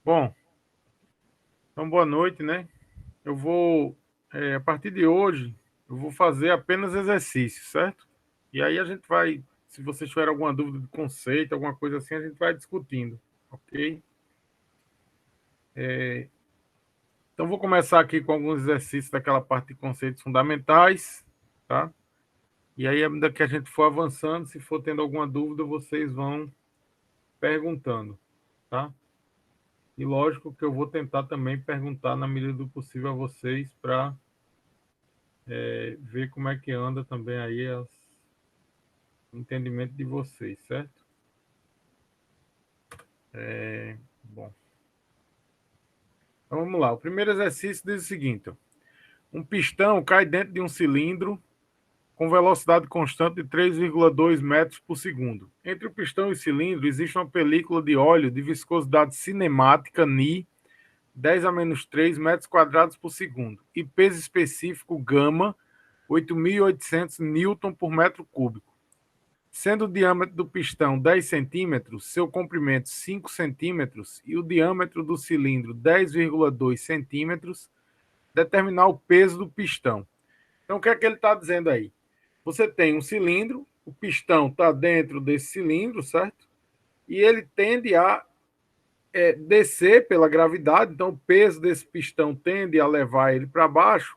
Bom, então boa noite, né? Eu vou, a partir de hoje, eu vou fazer apenas exercícios, certo? E aí a gente vai, se vocês tiverem alguma dúvida de conceito, alguma coisa assim, a gente vai discutindo, ok? Então vou começar aqui com alguns exercícios daquela parte de conceitos fundamentais, tá? E aí, à medida que a gente for avançando, se for tendo alguma dúvida, vocês vão perguntando, tá? E lógico que eu vou tentar também perguntar na medida do possível a vocês para ver como é que anda também aí o entendimento de vocês, certo? Bom, então vamos lá. O primeiro exercício diz o seguinte: ó, um pistão cai dentro de um cilindro com velocidade constante de 3,2 metros por segundo. Entre o pistão e o cilindro existe uma película de óleo de viscosidade cinemática Ni 10 a menos 3 metros quadrados por segundo e peso específico gama 8.800 newton por metro cúbico. Sendo o diâmetro do pistão 10 centímetros, seu comprimento 5 centímetros e o diâmetro do cilindro 10,2 centímetros, determinar o peso do pistão. Então, o que é que ele está dizendo aí? Você tem um cilindro, o pistão está dentro desse cilindro, certo? E ele tende a descer pela gravidade, então o peso desse pistão tende a levar ele para baixo.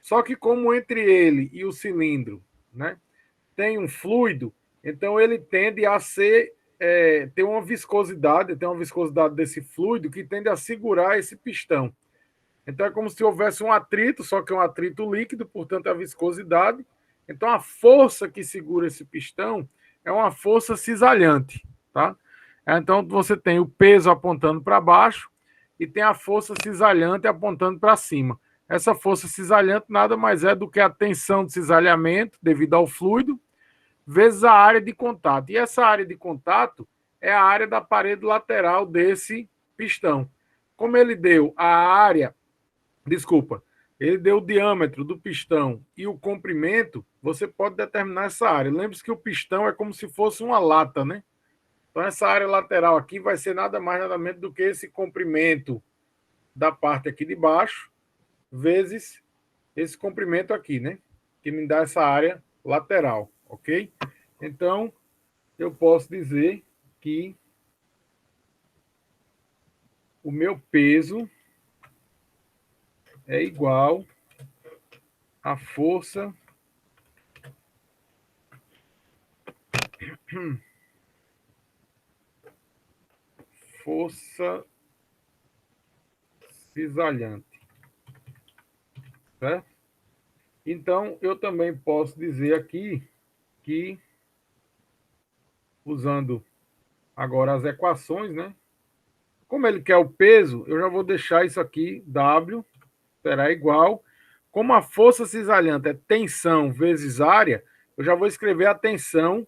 Só que como entre ele e o cilindro, né, tem um fluido, então ele tende a ter uma viscosidade, tem uma viscosidade desse fluido que tende a segurar esse pistão. Então é como se houvesse um atrito, só que é um atrito líquido, portanto a viscosidade. Então a força que segura esse pistão é uma força cisalhante, tá? Então você tem o peso apontando para baixo e tem a força cisalhante apontando para cima. Essa força cisalhante nada mais é do que a tensão de cisalhamento devido ao fluido vezes a área de contato. E essa área de contato é a área da parede lateral desse pistão. Como ele deu a área, desculpa, ele deu o diâmetro do pistão e o comprimento, você pode determinar essa área. Lembre-se que o pistão é como se fosse uma lata, né? Então, essa área lateral aqui vai ser nada mais, nada menos do que esse comprimento da parte aqui de baixo, vezes esse comprimento aqui, né? Que me dá essa área lateral, ok? Então, eu posso dizer que o meu peso é igual à força força cisalhante, certo? Então, eu também posso dizer aqui que, usando agora as equações, né? Como ele quer o peso, eu já vou deixar isso aqui, W, será igual. Como a força cisalhante é tensão vezes área, eu já vou escrever a tensão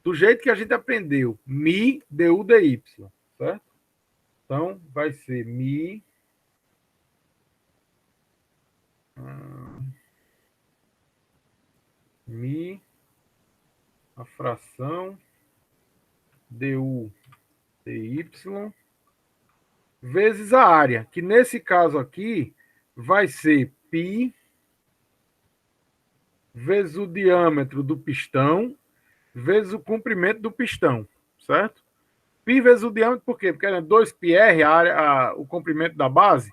do jeito que a gente aprendeu, mi du dy, certo? Então, vai ser mi mi, a fração du dy, vezes a área, que nesse caso aqui vai ser π vezes o diâmetro do pistão vezes o comprimento do pistão, certo? Π vezes o diâmetro, por quê? Porque é 2πr, o comprimento da base.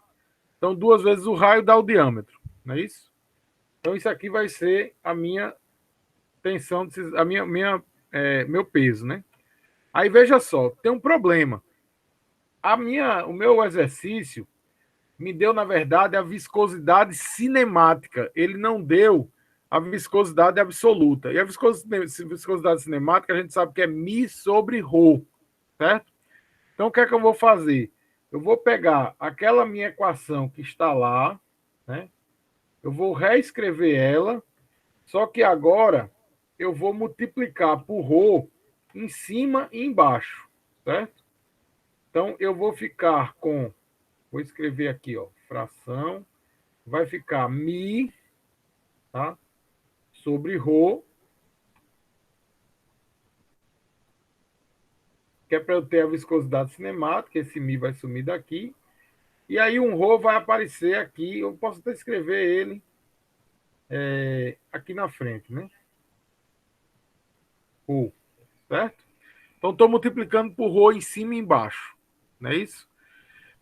Então, 2 vezes o raio dá o diâmetro, não é isso? Então, isso aqui vai ser a minha tensão, a meu peso, né? Aí, veja só, tem um problema. O meu exercício me deu, na verdade, a viscosidade cinemática. Ele não deu a viscosidade absoluta. E a viscosidade cinemática, a gente sabe que é mi sobre rho, certo? Então, o que é que eu vou fazer? Eu vou pegar aquela minha equação que está lá, né? Eu vou reescrever ela, só que agora eu vou multiplicar por ρ em cima e embaixo, certo? Então, eu vou ficar com, vou escrever aqui, ó, fração, vai ficar mi, tá? Sobre ρ, que é para eu ter a viscosidade cinemática, esse mi vai sumir daqui, e aí um rho vai aparecer aqui, eu posso até escrever ele aqui na frente, né? Rho, certo? Então, estou multiplicando por rho em cima e embaixo, não é isso?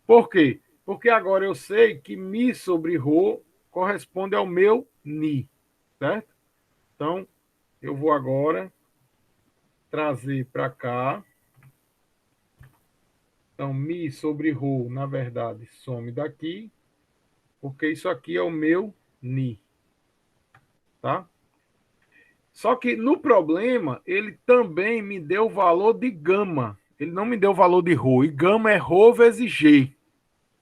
Por quê? Porque agora eu sei que mi sobre rho corresponde ao meu ni, certo? Então, eu vou agora trazer para cá. Então, mi sobre rho, na verdade, some daqui, porque isso aqui é o meu ni, tá? Só que no problema, ele também me deu o valor de gama. Ele não me deu o valor de rho. E gama é rho vezes g,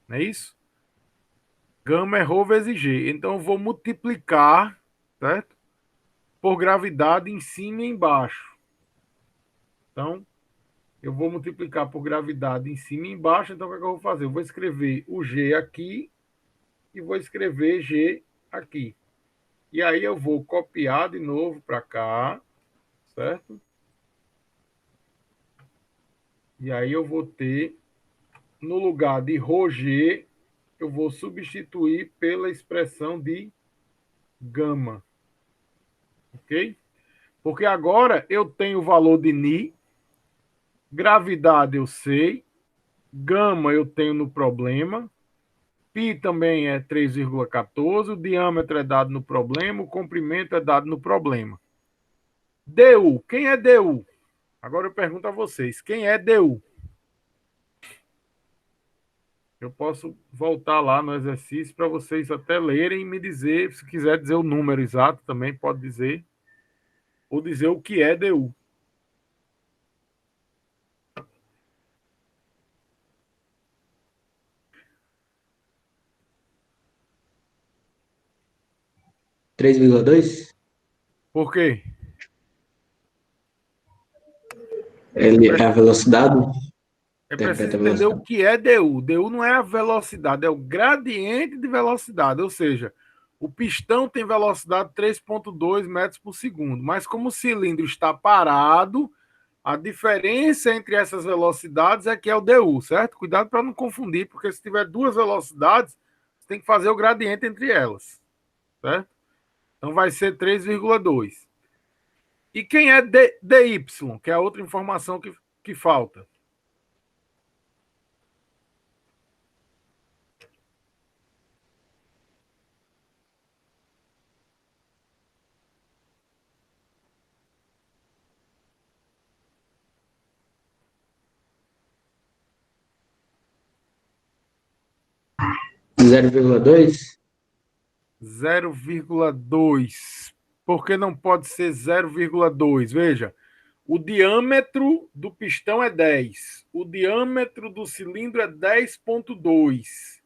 não é isso? Gama é rho vezes g. Então, eu vou multiplicar, certo? Por gravidade em cima e embaixo. Então, eu vou multiplicar por gravidade em cima e embaixo. Então, o que é que eu vou fazer? Eu vou escrever o g aqui e vou escrever g aqui. E aí eu vou copiar de novo para cá, certo? E aí eu vou ter, no lugar de ρg, eu vou substituir pela expressão de gama. Ok? Porque agora eu tenho o valor de ni, gravidade eu sei, gama eu tenho no problema, π também é 3,14, o diâmetro é dado no problema, o comprimento é dado no problema. du, quem é du? Agora eu pergunto a vocês, quem é du? Eu posso voltar lá no exercício para vocês até lerem e me dizer, se quiser dizer o número exato também pode dizer, ou dizer o que é du. 3,2? Por quê? Ele é a velocidade? É preciso Interpreta a entender o velocidade. que é du. Du não é a velocidade, é o gradiente de velocidade. Ou seja, o pistão tem velocidade 3,2 metros por segundo. Mas como o cilindro está parado, a diferença entre essas velocidades é que é o du, certo? Cuidado para não confundir, porque se tiver duas velocidades, você tem que fazer o gradiente entre elas, certo? Então vai ser 3,2. E quem é dy, que é a outra informação que falta? 0,2? 0,2. Por que não pode ser 0,2? Veja, o diâmetro do pistão é 10. O diâmetro do cilindro é 10,2.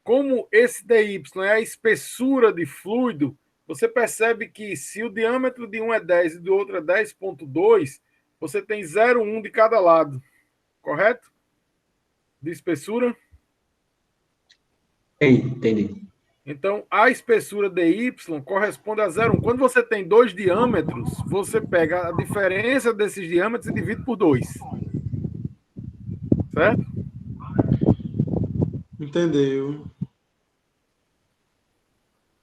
Como esse dy é a espessura de fluido, você percebe que se o diâmetro de um é 10 e do outro é 10,2, você tem 0,1 de cada lado, correto? De espessura. Entendi. Então, a espessura dy corresponde a 0,1. Quando você tem dois diâmetros, você pega a diferença desses diâmetros e divide por 2. Certo? Entendeu?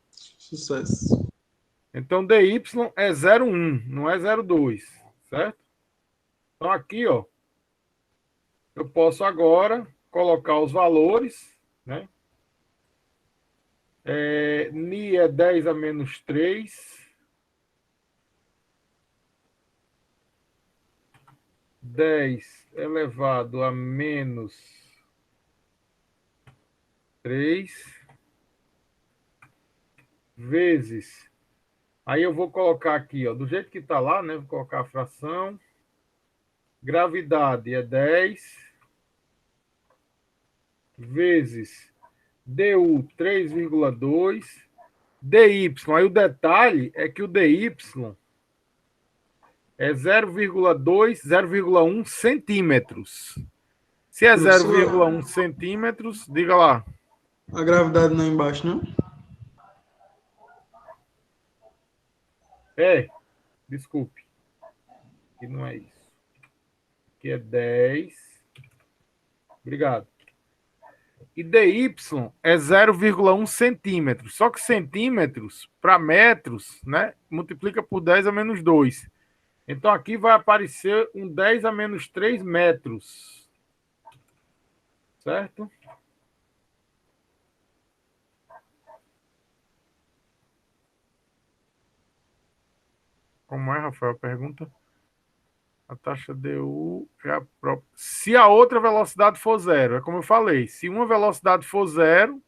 Sucesso. Então, dy é 0,1, não é 0,2. Certo? Então, aqui, ó, eu posso agora colocar os valores, né? Ni é 10 a menos 3. 10 elevado a menos 3 vezes. Aí eu vou colocar aqui, ó, do jeito que está lá, né? Vou colocar a fração. Gravidade é 10 vezes du 3,2 dy. Aí o detalhe é que o dy é 0,2, 0,1 centímetros. Se é Professor, 0,1 centímetros, diga lá. a gravidade não é embaixo, não? Desculpe, que não é isso. que é 10. Obrigado. E dy é 0,1 centímetro. Só que centímetros para metros, né? Multiplica por 10 a menos 2. Então aqui vai aparecer um 10 a menos 3 metros. Certo? Como é, Rafael, a pergunta? A taxa du é a própria. Se a outra velocidade for zero, é como eu falei, se uma velocidade for zero,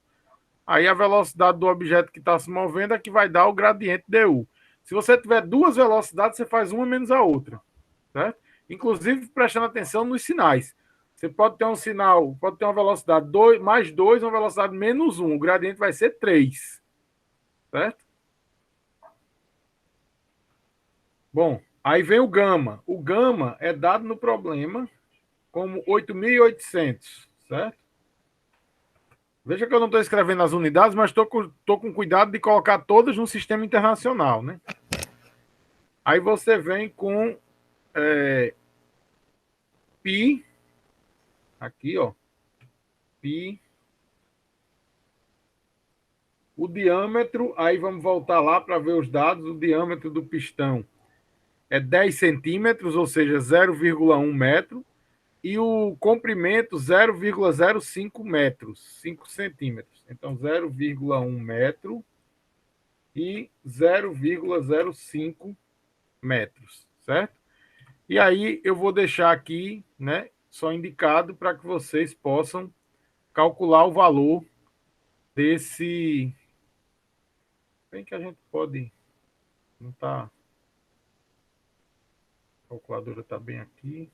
aí a velocidade do objeto que está se movendo é que vai dar o gradiente du. Se você tiver duas velocidades, você faz uma menos a outra. Certo? Inclusive, prestando atenção nos sinais. Você pode ter um sinal, pode ter uma velocidade 2, mais 2, uma velocidade menos 1. O gradiente vai ser 3. Certo? Bom, aí vem o gama. O gama é dado no problema como 8.800, certo? Veja que eu não estou escrevendo as unidades, mas estou com cuidado de colocar todas no sistema internacional, né? Aí você vem com π, aqui, ó, π, o diâmetro, aí vamos voltar lá para ver os dados, o diâmetro do pistão é 10 centímetros, ou seja, 0,1 metro, e o comprimento 0,05 metros, 5 centímetros. Então, 0,1 metro e 0,05 metros, certo? E aí eu vou deixar aqui, né, só indicado para que vocês possam calcular o valor desse. Bem que a gente pode. Não tá. A calculadora está bem aqui.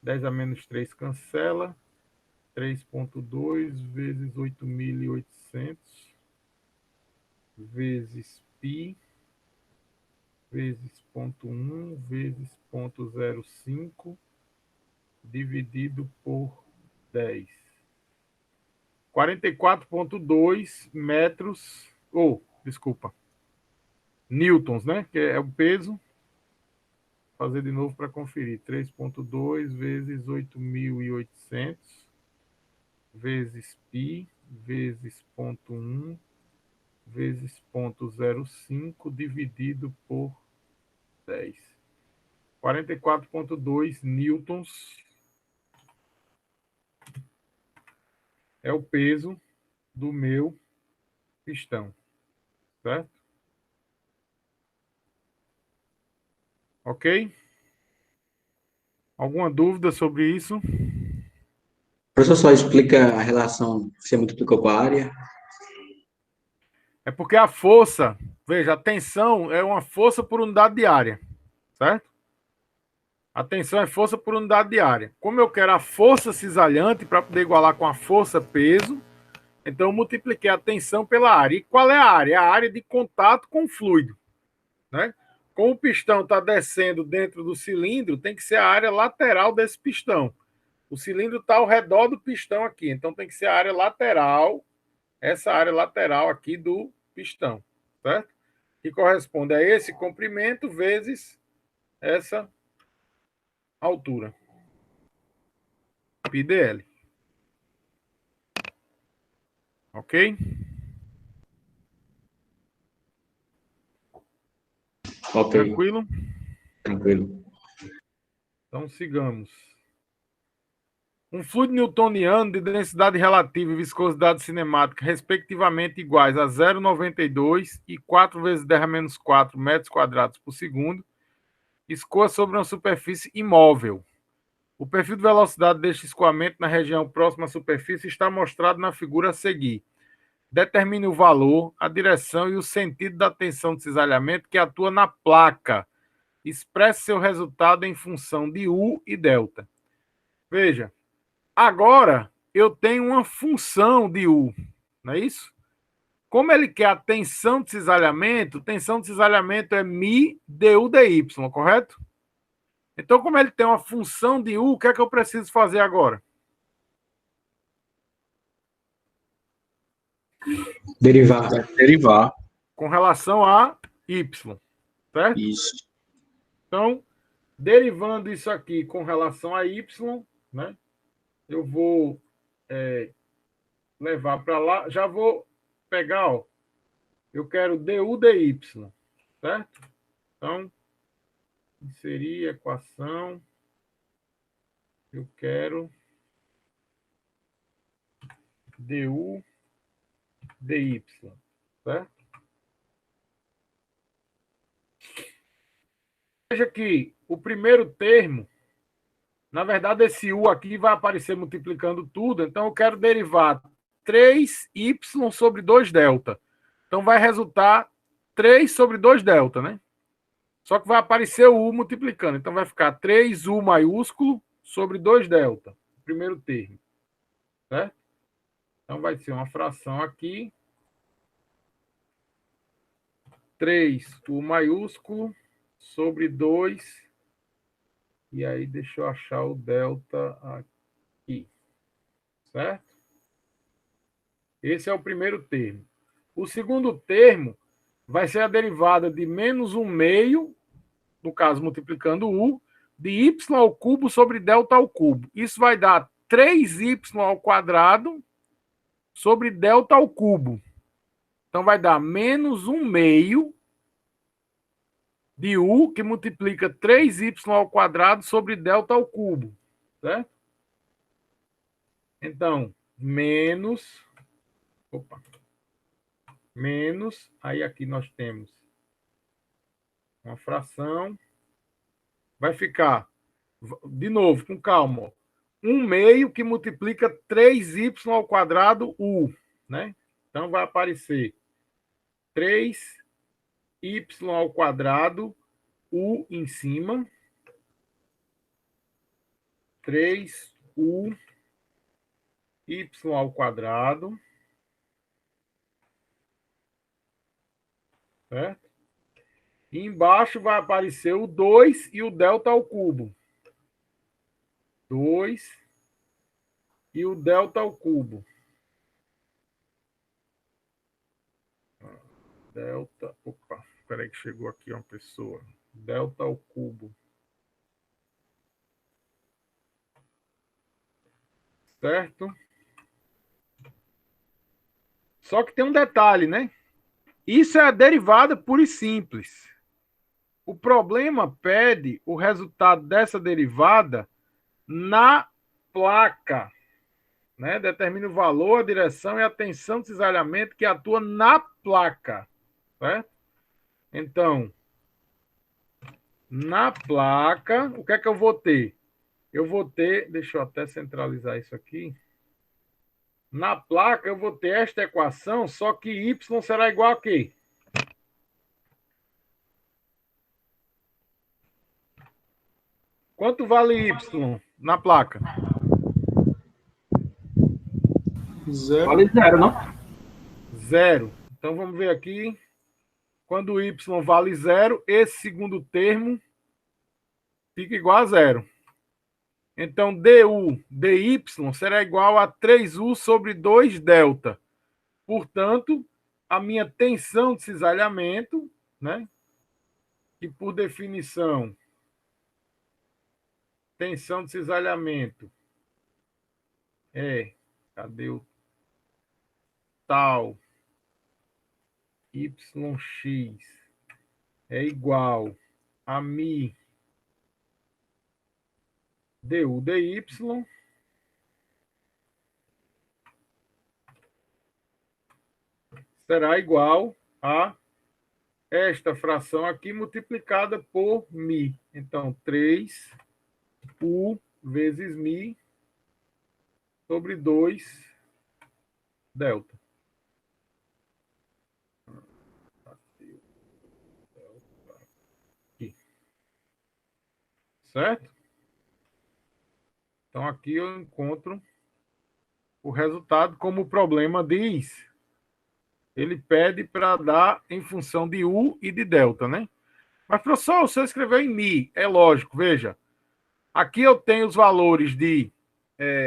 10 a menos 3 cancela. 3,2 vezes 8.800 vezes π vezes 0,1 vezes 0,05 dividido por 10. 44,2 metros, desculpa, newtons, né? Que é o peso. Vou fazer de novo para conferir. 3,2 vezes 8.800 vezes π vezes 0,1 vezes 0,05 dividido por 10. 44,2 newtons é o peso do meu pistão, certo? Ok? Alguma dúvida sobre isso? O professor só explica a relação que você multiplicou com a área. É porque a força, veja, a tensão é uma força por unidade de área, certo? A tensão é força por unidade de área. Como eu quero a força cisalhante para poder igualar com a força peso, então eu multipliquei a tensão pela área. E qual é a área? É a área de contato com o fluido, né? Como o pistão está descendo dentro do cilindro, tem que ser a área lateral desse pistão. O cilindro está ao redor do pistão aqui, então tem que ser a área lateral, essa área lateral aqui do pistão, certo? Que corresponde a esse comprimento vezes essa altura. πdl. Ok? Ok, Tranquilo? tranquilo. Então sigamos. Um fluido newtoniano de densidade relativa e viscosidade cinemática, respectivamente iguais a 0,92 e 4 vezes 10 a menos 4 metros quadrados por segundo, escoa sobre uma superfície imóvel. O perfil de velocidade deste escoamento na região próxima à superfície está mostrado na figura a seguir. Determine o valor, a direção e o sentido da tensão de cisalhamento que atua na placa. Expresse seu resultado em função de U e delta. Veja, agora eu tenho uma função de U, não é isso? Como ele quer a tensão de cisalhamento é mi du dy, correto? Então, como ele tem uma função de U, o que é que eu preciso fazer agora? Derivar. Derivar. Com relação a y, certo? Isso. Então, Derivando isso aqui com relação a y, né? Eu vou levar para lá. Já vou pegar, ó. Eu quero du dy, certo? Então, inserir equação. Eu quero du dy, certo? Veja que o primeiro termo, na verdade, esse u aqui vai aparecer multiplicando tudo, então eu quero derivar 3y sobre 2 delta. Então vai resultar 3 sobre 2 delta, né? Só que vai aparecer o u multiplicando, então vai ficar 3u maiúsculo sobre 2 delta, o primeiro termo, certo? Então vai ser uma fração aqui, 3u maiúsculo sobre 2, e aí deixa eu achar o delta aqui, certo? Esse é o primeiro termo. O segundo termo vai ser a derivada de menos 1 meio, no caso multiplicando u, de y ao cubo sobre delta ao cubo. Isso vai dar 3y ao quadrado sobre delta ao cubo. Então vai dar menos 1 meio de u, que multiplica 3y ao quadrado sobre delta ao cubo, certo? Então, menos, aí aqui nós temos uma fração, vai ficar, de novo, com calma, ó, 1 meio que multiplica 3y ao quadrado u, né? Então vai aparecer 3y ao quadrado u em cima, 3u y ao quadrado, certo? E embaixo vai aparecer o 2 e o delta ao cubo. 2 e o delta ao cubo. Delta, opa, espera aí que chegou aqui uma pessoa. Delta ao cubo. Certo? Só que tem um detalhe, né? Isso é a derivada pura e simples. O problema pede o resultado dessa derivada na placa, né? Determina o valor, a direção e a tensão de cisalhamento que atua na placa, certo? Então, na placa, o que é que eu vou ter? Eu vou ter, deixa eu até centralizar isso aqui. Na placa, eu vou ter esta equação, só que y será igual a quê? Quanto vale y na placa? Zero. Vale zero, não? Zero. Então, vamos ver aqui. Quando o y vale zero, esse segundo termo fica igual a zero. Então, du dy será igual a 3u sobre 2 delta. Portanto, a minha tensão de cisalhamento, né? Que por definição, tensão de cisalhamento é, cadê o tal YX é igual a mi du dy será igual a esta fração aqui multiplicada por mi. Então, 3u vezes mi sobre 2 delta. Aqui. Certo? Então, aqui eu encontro o resultado, como o problema diz. Ele pede para dar em função de U e de delta, né? Mas, professor, você escreveu em Mi. É lógico, veja. Aqui eu tenho os valores de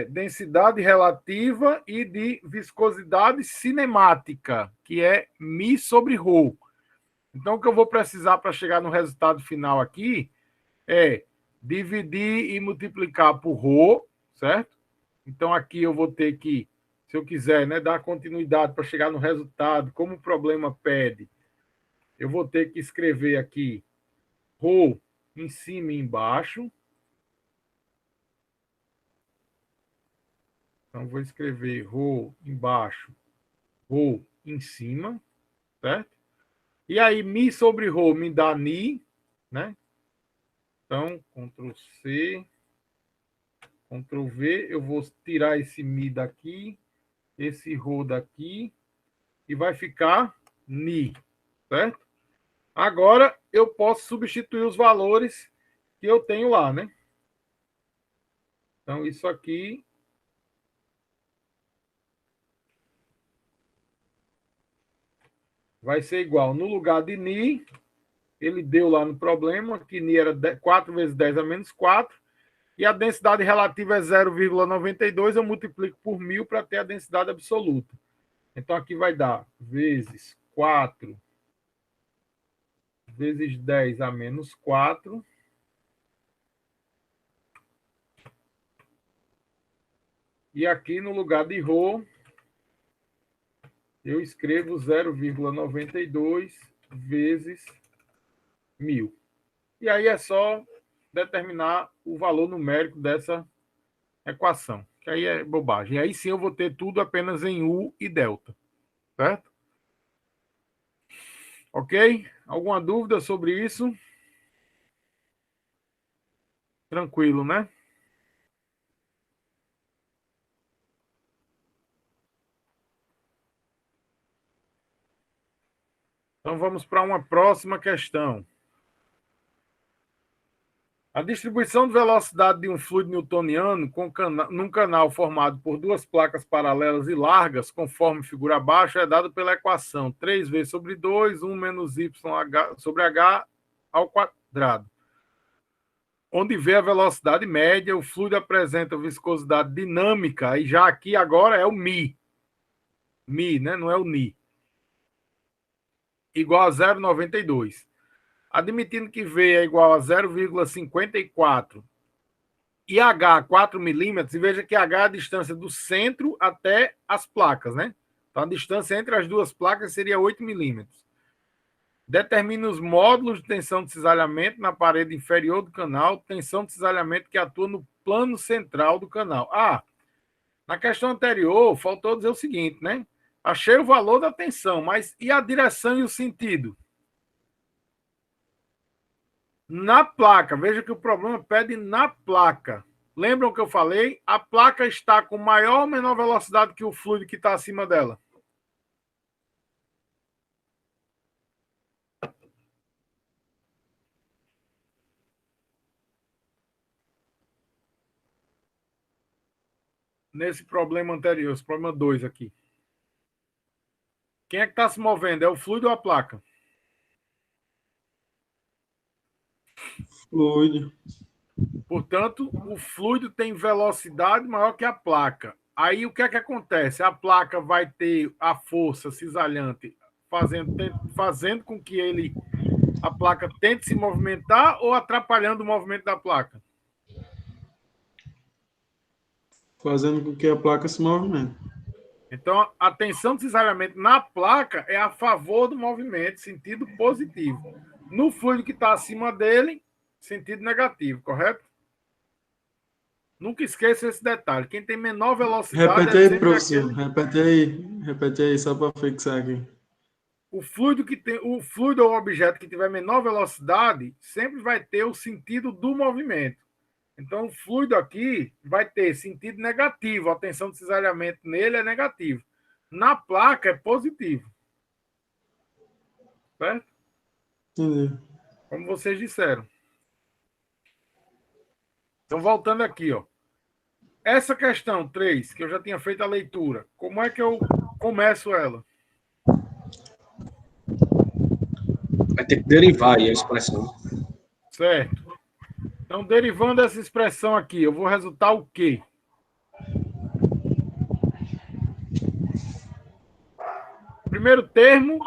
densidade relativa e de viscosidade cinemática, que é Mi sobre Rho. Então, o que eu vou precisar para chegar no resultado final aqui é dividir e multiplicar por ρ, certo? Então, aqui eu vou ter que, se eu quiser, né, dar continuidade para chegar no resultado, como o problema pede, eu vou ter que escrever aqui ρ em cima e embaixo. Então, vou escrever ρ embaixo, ρ em cima, certo? E aí, mi sobre ρ me dá ni, né? Então, Ctrl C, Ctrl V, eu vou tirar esse mi daqui, esse ρ daqui, e vai ficar ni, certo? Agora, eu posso substituir os valores que eu tenho lá, né? Então, isso aqui vai ser igual. No lugar de ni, ele deu lá no problema que ni era 4 vezes 10 a menos 4, e a densidade relativa é 0,92, eu multiplico por 1000 para ter a densidade absoluta. Então, aqui vai dar vezes 4 vezes 10 a menos 4. E aqui, no lugar de ρ, eu escrevo 0,92 vezes 1000. E aí é só determinar o valor numérico dessa equação, que aí é bobagem. E aí sim eu vou ter tudo apenas em U e delta, certo? Ok? Alguma dúvida sobre isso? Tranquilo, né? Então vamos para uma próxima questão. A distribuição de velocidade de um fluido newtoniano num canal formado por duas placas paralelas e largas, conforme figura abaixo, é dado pela equação 3v sobre 2, 1 menos y sobre h ao quadrado. Onde v a velocidade média, o fluido apresenta viscosidade dinâmica, e já aqui agora é o mi. Mi, né? Não é o ni. Igual a 0,92. Admitindo que V é igual a 0,54 e H 4 milímetros, e veja que H é a distância do centro até as placas, né? Então, a distância entre as duas placas seria 8 milímetros. Determine os módulos de tensão de cisalhamento na parede inferior do canal, tensão de cisalhamento que atua no plano central do canal. Na questão anterior, faltou dizer o seguinte, né? Achei o valor da tensão, mas e a direção e o sentido? Na placa, veja que o problema pede na placa. Lembram que eu falei? A placa está com maior ou menor velocidade que o fluido que está acima dela? Nesse problema anterior, esse problema 2 aqui. Quem é que está se movendo? É o fluido ou a placa? Fluido. Portanto, o fluido tem velocidade maior que a placa. Aí o que é que acontece? A placa vai ter a força cisalhante fazendo com que a placa tente se movimentar ou atrapalhando o movimento da placa? Fazendo com que a placa se movimente. Então, a tensão de cisalhamento na placa é a favor do movimento, sentido positivo. No fluido que está acima dele, sentido negativo, correto? Nunca esqueça esse detalhe. Quem tem menor velocidade... Repete aí, professor. Repete aí, só para fixar aqui. O fluido ou objeto que tiver menor velocidade sempre vai ter o sentido do movimento. Então, o fluido aqui vai ter sentido negativo. A tensão de cisalhamento nele é negativo. Na placa é positivo. Certo? Entendi. Como vocês disseram. Então, voltando aqui, ó. Essa questão 3, que eu já tinha feito a leitura, como é que eu começo ela? Vai ter que derivar aí a expressão. Certo. Então, derivando essa expressão aqui, eu vou resultar o quê? Primeiro termo,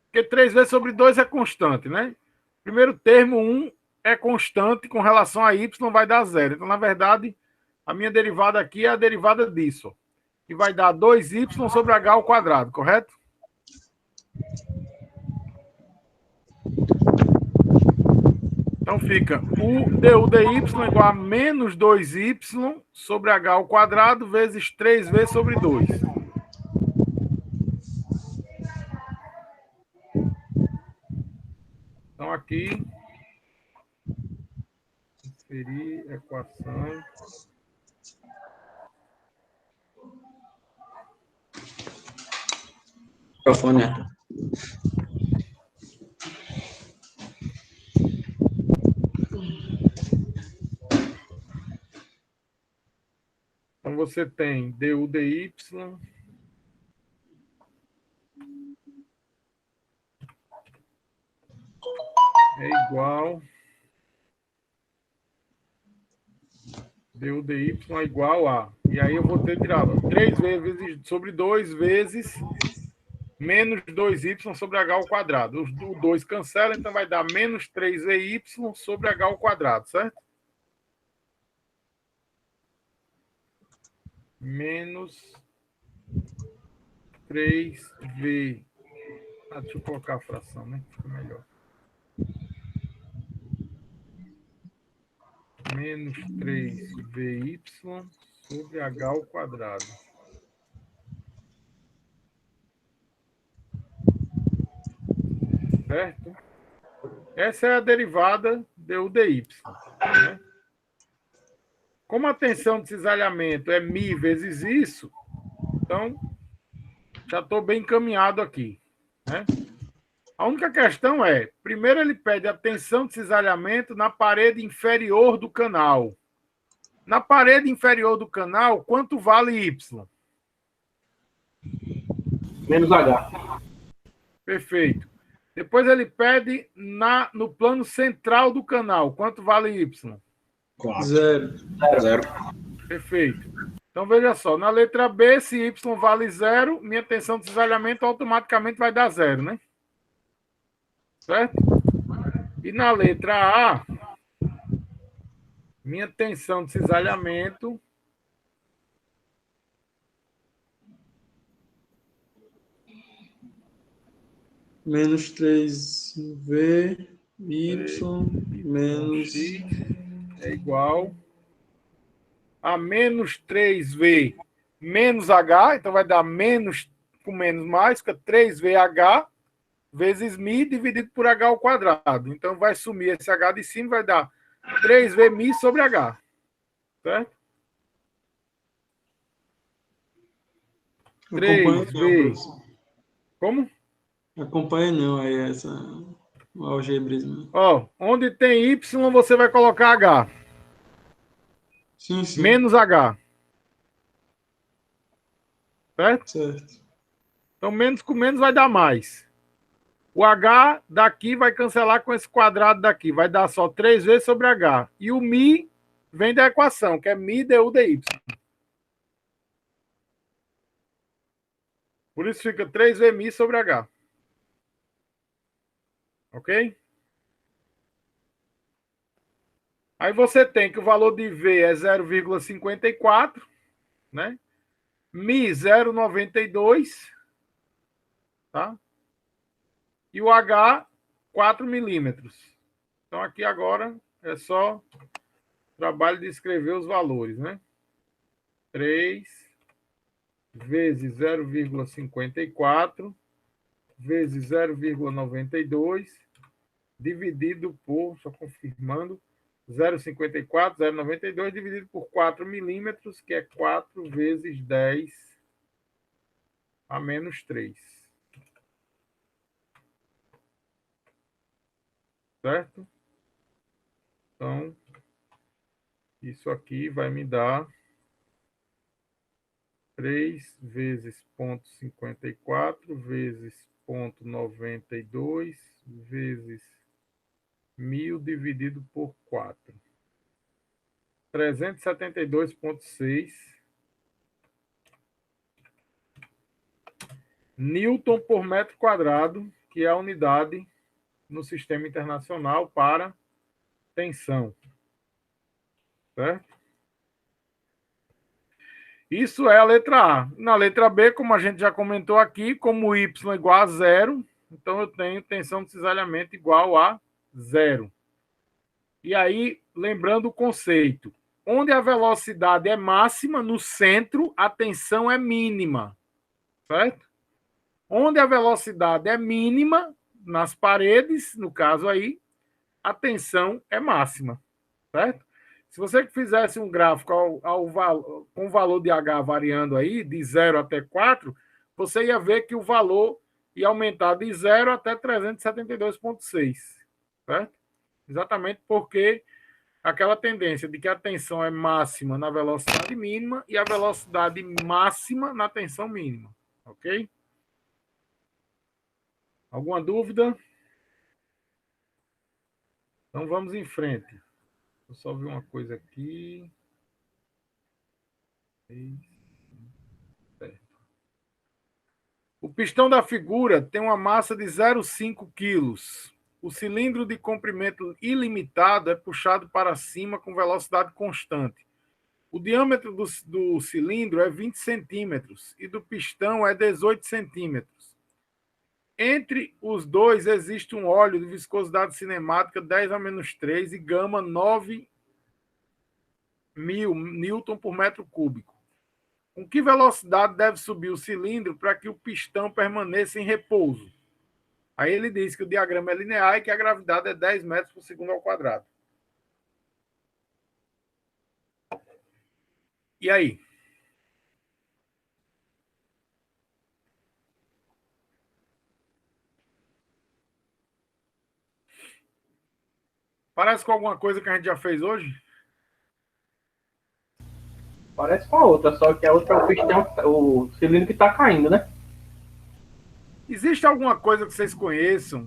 porque 3v sobre 2 é constante, né? Primeiro termo, 1 é constante com relação a y, vai dar zero. Então, na verdade, a minha derivada aqui é a derivada disso, que vai dar 2y sobre h ao quadrado, correto? Então fica o du dy igual a menos 2y sobre h ao quadrado vezes 3v sobre 2. Então aqui, inserir equação. Microfone, Arthur. Então você tem du dy é igual du dy é igual a, e aí eu vou ter tirado 3v vezes sobre 2 vezes menos 2y sobre h ao quadrado. O 2 cancela, então vai dar menos 3y sobre h ao quadrado, certo? Menos 3v. Deixa eu colocar a fração, né? Fica melhor. Menos 3vy sobre h ao quadrado. Certo? Essa é a derivada du dy. Né? Como a tensão de cisalhamento é μ vezes isso, então já estou bem encaminhado aqui. Né? A única questão é, primeiro ele pede a tensão de cisalhamento na parede inferior do canal. Na parede inferior do canal, quanto vale y? Menos H. Perfeito. Depois ele pede no plano central do canal, quanto vale y? 4. 0. 0. Perfeito. Então, veja só, na letra B, se y vale 0, minha tensão de cisalhamento automaticamente vai dar 0, né? Certo? E na letra A, minha tensão de cisalhamento Menos 3v, y, menos... x é igual a menos 3v menos h, então vai dar menos com menos mais, fica 3vh vezes μ dividido por h ao quadrado. Então vai sumir esse h de cima, vai dar 3v μ sobre h. Certo? 3v. Como? Acompanha não aí essa algebrismo. Ó, onde tem y, você vai colocar h. Sim, sim. Menos h. Certo? Certo. Então, menos com menos vai dar mais. O h daqui vai cancelar com esse quadrado daqui. Vai dar só 3v sobre h. E o μ vem da equação, que é μ du dy. Por isso fica 3v μ sobre h. Ok? Aí você tem que o valor de V é 0,54, né? μ 0,92, tá? E o H 4 milímetros. Então aqui agora é só trabalho de escrever os valores, né? 3 vezes 0,54 vezes 0,92 dividido por, só confirmando, 0,54, 0,92 dividido por 4 milímetros, que é 4 vezes 10 a menos 3. Certo? Então, isso aqui vai me dar 3 vezes 0,54 vezes 0,92 vezes 1000 dividido por 4. 372,6 Newton por metro quadrado, que é a unidade no sistema internacional para tensão. Certo? Isso é a letra A. Na letra B, como a gente já comentou aqui, como y é igual a zero, então eu tenho tensão de cisalhamento igual a zero. E aí, lembrando o conceito, onde a velocidade é máxima, no centro, a tensão é mínima. Certo? Onde a velocidade é mínima, nas paredes, no caso aí, a tensão é máxima. Certo? Se você fizesse um gráfico com o valor de H variando aí, de 0 até 4, você ia ver que o valor ia aumentar de 0 até 372,6. Certo? Exatamente porque aquela tendência de que a tensão é máxima na velocidade mínima e a velocidade máxima na tensão mínima. Ok? Alguma dúvida? Então vamos em frente. Eu só vi uma coisa aqui. O pistão da figura tem uma massa de 0,5 kg. O cilindro de comprimento ilimitado é puxado para cima com velocidade constante. O diâmetro do cilindro é 20 centímetros e do pistão é 18 centímetros. Entre os dois existe um óleo de viscosidade cinemática 10 a menos 3 e gama 9.000 newton por metro cúbico. Com que velocidade deve subir o cilindro para que o pistão permaneça em repouso? Aí ele diz que o diagrama é linear e que a gravidade é 10 metros por segundo ao quadrado. E aí? Parece com alguma coisa que a gente já fez hoje? Parece com a outra, só que a outra é o pistão, o cilindro que está caindo, né? Existe alguma coisa que vocês conheçam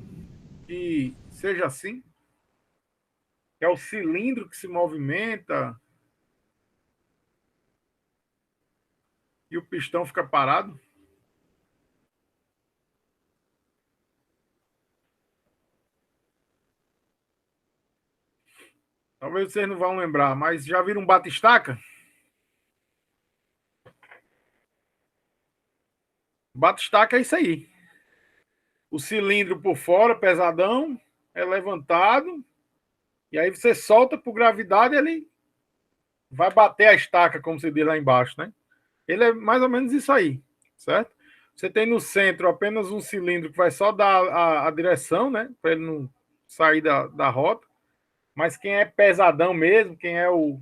que seja assim? Que é o cilindro que se movimenta e o pistão fica parado? Talvez vocês não vão lembrar, mas já viram um bate-estaca? Bate-estaca é isso aí. O cilindro por fora, pesadão, é levantado, e aí você solta por gravidade, ele vai bater a estaca, como se diz lá embaixo, né? Ele é mais ou menos isso aí, certo? Você tem no centro apenas um cilindro que vai só dar a direção, né? Para ele não sair da rota. Mas quem é pesadão mesmo, quem é o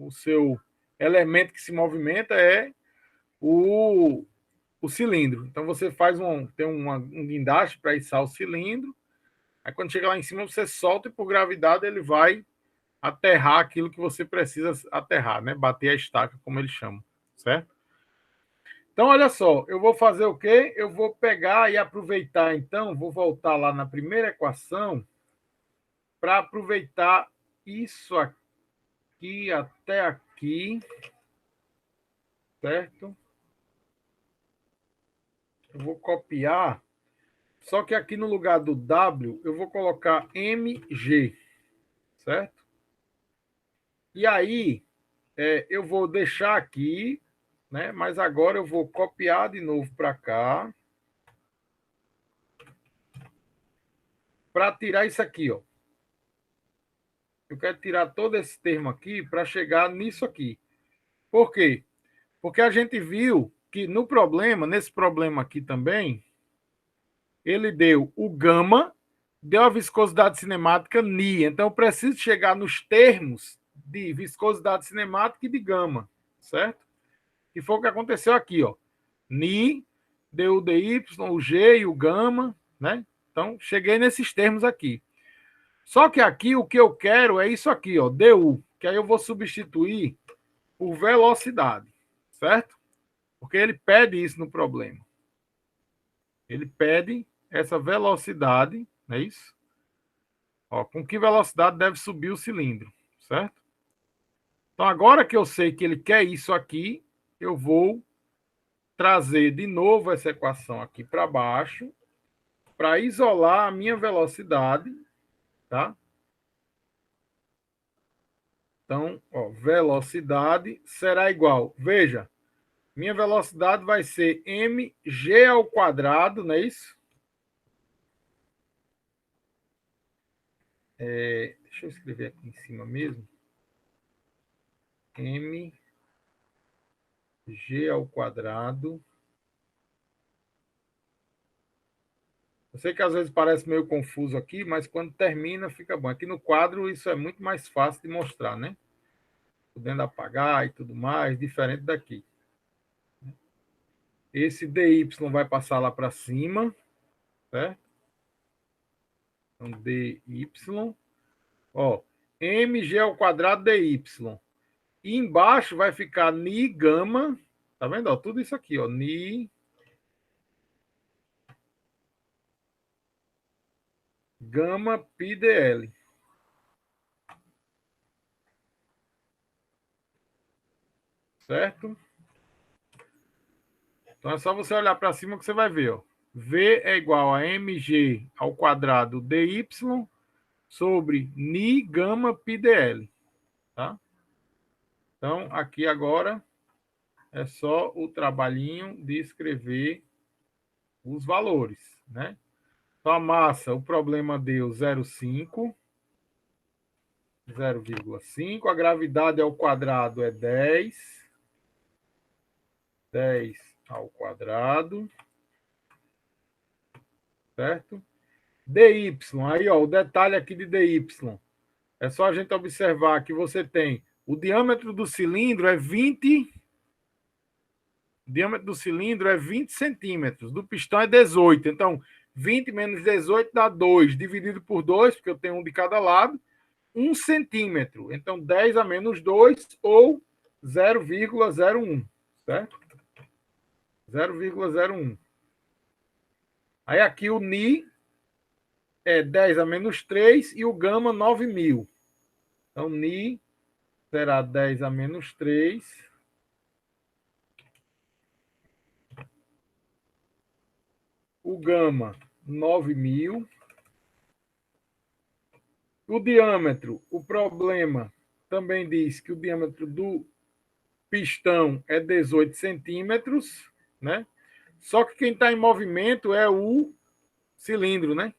seu elemento que se movimenta é o cilindro. Então você tem um guindaste para içar o cilindro. Aí quando chega lá em cima, você solta e por gravidade ele vai aterrar aquilo que você precisa aterrar, né? Bater a estaca, como eles chamam, certo? Então, olha só, eu vou fazer o quê? Eu vou pegar e aproveitar, então, vou voltar lá na primeira equação para aproveitar isso aqui até aqui, certo? Eu vou copiar, só que aqui no lugar do W, eu vou colocar MG, certo? E aí, eu vou deixar aqui, né? Mas agora eu vou copiar de novo para cá, para tirar isso aqui, ó. Eu quero tirar todo esse termo aqui para chegar nisso aqui. Por quê? Porque a gente viu que nesse problema aqui também, ele deu o gama, deu a viscosidade cinemática Ni. Então, eu preciso chegar nos termos de viscosidade cinemática e de gama, certo? E foi o que aconteceu aqui, ó. Ni, deu o dy, o g e o gama, né? Então, cheguei nesses termos aqui. Só que aqui o que eu quero é isso aqui, ó, du, que aí eu vou substituir por velocidade, certo? Porque ele pede isso no problema. Ele pede essa velocidade, não é isso? Ó, com que velocidade deve subir o cilindro, certo? Então, agora que eu sei que ele quer isso aqui, eu vou trazer de novo essa equação aqui para baixo, para isolar a minha velocidade, tá? Então, ó, velocidade será igual. Veja, minha velocidade vai ser mg ao quadrado, não é isso? Deixa eu escrever aqui em cima mesmo. mg ao quadrado. Eu sei que às vezes parece meio confuso aqui, mas quando termina fica bom. Aqui no quadro isso é muito mais fácil de mostrar, né? Podendo apagar e tudo mais, diferente daqui. Esse dy vai passar lá para cima, certo? Então, dy, ó, mg ao quadrado dy. E embaixo vai ficar ni gama, tá vendo? Ó, tudo isso aqui, ó, ni gama pi dl. Certo? Então é só você olhar para cima que você vai ver, ó. V é igual a mg ao quadrado dy sobre ni gama pi dl, tá? Então, aqui agora é só o trabalhinho de escrever os valores, né? Então, a massa, o problema deu 0,5, 0,5. A gravidade ao quadrado é 10. 10 ao quadrado. Certo? dy, aí ó, o detalhe aqui de dy. É só a gente observar que você tem o diâmetro do cilindro é 20. O diâmetro do cilindro é 20 centímetros. Do pistão é 18. Então, 20 menos 18 dá 2. Dividido por 2, porque eu tenho um de cada lado, 1 centímetro. Então, 10 a menos 2 ou 0,01. Certo? 0,01. Aí aqui o Ni é 10 a menos 3 e o gama 9.000. Então, Ni será 10 a menos 3. O gama, 9.000. O diâmetro, o problema também diz que o diâmetro do pistão é 18 centímetros, né? Só que quem está em movimento é o cilindro, né?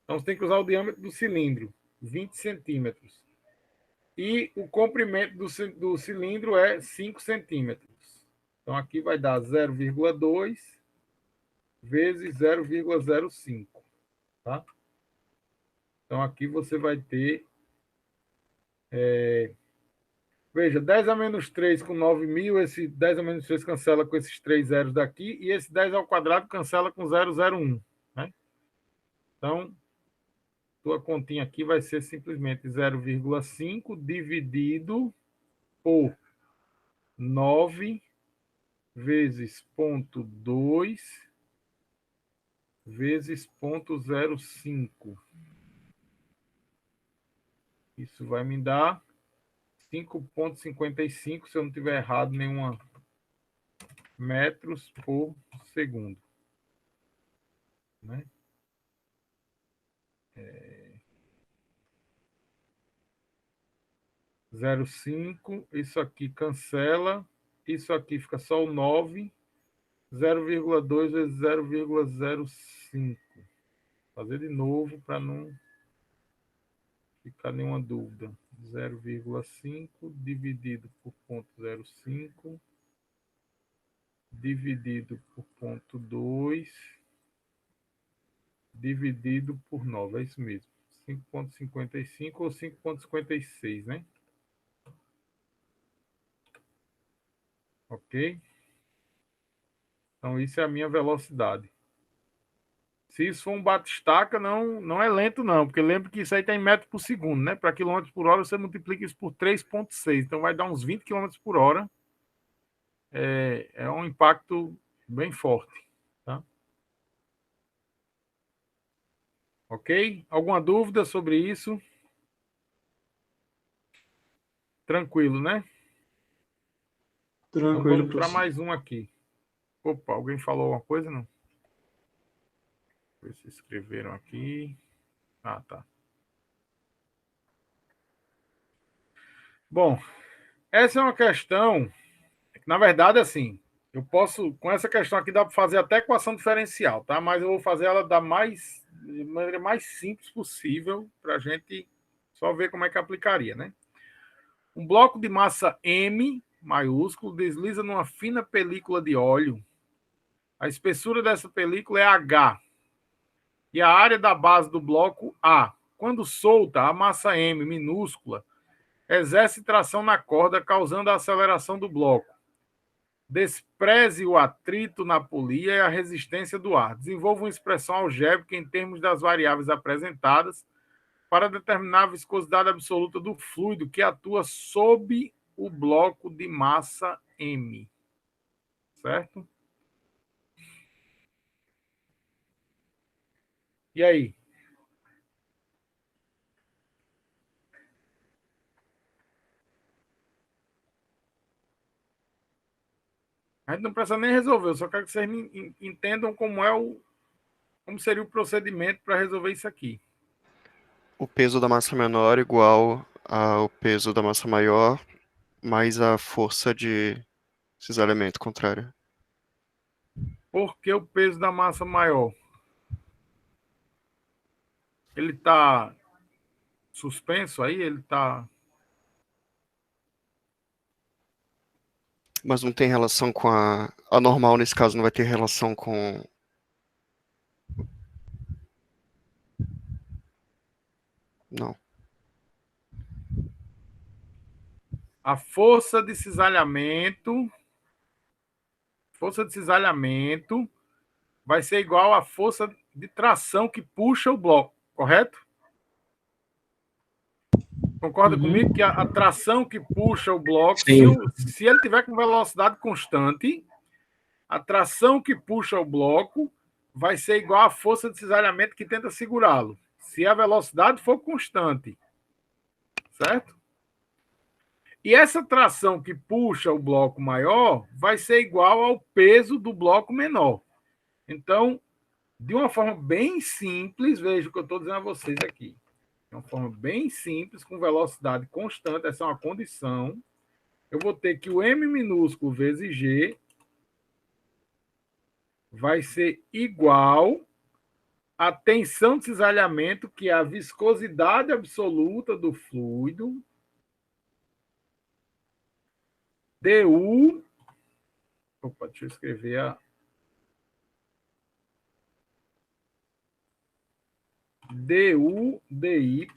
Então você tem que usar o diâmetro do cilindro, 20 centímetros. E o comprimento do cilindro é 5 centímetros. Então aqui vai dar 0,2 vezes 0,05, tá? Então aqui você vai ter... Veja, 10 a menos 3 com 9.000, esse 10 a menos 3 cancela com esses 3 zeros daqui, e esse 10 ao quadrado cancela com 0,01. Né? Então, tua continha aqui vai ser simplesmente 0,5 dividido por 9 vezes 0,2 vezes 0,05. Isso vai me dar 5,55, se eu não tiver errado nenhuma, metros por segundo. Né? 0,5, isso aqui cancela, isso aqui fica só o 9, 0,2 vezes 0,05. Fazer de novo para não ficar nenhuma dúvida. 0,5 dividido por 0,05 dividido por 0,2 dividido por 9. É isso mesmo. 5,55 ou 5,56, né? Ok? Então, isso é a minha velocidade. Se isso for um batistaca, não é lento, não, porque lembra que isso aí está em metro por segundo, né? Para quilômetros por hora, você multiplica isso por 3,6, então vai dar uns 20 quilômetros por hora. É um impacto bem forte. Tá? Ok? Alguma dúvida sobre isso? Tranquilo, né? Então Tranquilo, vamos para professor. mais um aqui. Opa, alguém falou alguma coisa, não? Ver se escreveram aqui. Ah, tá. Bom, essa é uma questão que, na verdade, assim, eu posso, com essa questão aqui, dá para fazer até equação diferencial, tá? Mas eu vou fazer ela de maneira mais simples possível para a gente só ver como é que aplicaria, né? Um bloco de massa M, maiúsculo, desliza numa fina película de óleo. A espessura dessa película é H. E a área da base do bloco A. Quando solta, a massa M, minúscula, exerce tração na corda, causando a aceleração do bloco. Despreze o atrito na polia e a resistência do ar. Desenvolva uma expressão algébrica em termos das variáveis apresentadas para determinar a viscosidade absoluta do fluido que atua sob o bloco de massa M. Certo? E aí? A gente não precisa nem resolver, eu só quero que vocês entendam como seria o procedimento para resolver isso aqui. O peso da massa menor igual ao peso da massa maior, mais a força de cisalhamento contrária. Por que o peso da massa maior? Ele está suspenso aí? Ele está... Mas não tem relação com a normal, nesse caso, não vai ter relação com... Não. A força de cisalhamento vai ser igual à força de tração que puxa o bloco, correto? Concorda comigo que a tração que puxa o bloco, se ele tiver com velocidade constante, a tração que puxa o bloco vai ser igual à força de cisalhamento que tenta segurá-lo, se a velocidade for constante. Certo? E essa tração que puxa o bloco maior vai ser igual ao peso do bloco menor. Então, de uma forma bem simples, veja o que eu estou dizendo a vocês aqui. De uma forma bem simples, com velocidade constante, essa é uma condição. Eu vou ter que o M minúsculo vezes G vai ser igual à tensão de cisalhamento, que é a viscosidade absoluta do fluido, du... Opa, deixa eu escrever a... du dy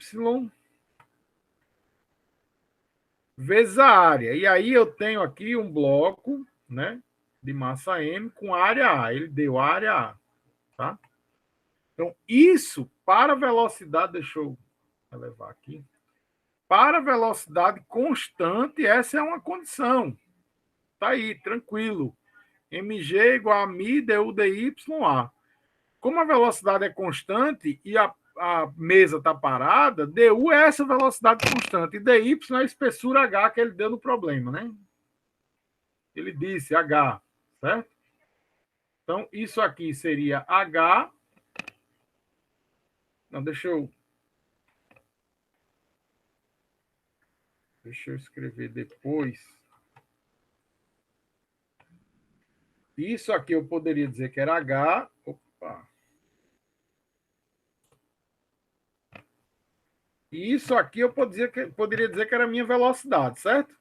vezes a área. E aí eu tenho aqui um bloco, né, de massa M com área A. Ele deu área A. Tá? Então, isso para velocidade, deixa eu levar aqui. Para velocidade constante, essa é uma condição. Tá aí, tranquilo. mg igual a mi du dy a. Como a velocidade é constante e a mesa está parada, du é essa velocidade constante. E dy é a espessura H que ele deu no problema, né? Ele disse H, certo? Então, isso aqui seria H. Não, deixa eu escrever depois. Isso aqui eu poderia dizer que era H. Opa. E isso aqui eu poderia dizer que era a minha velocidade, certo?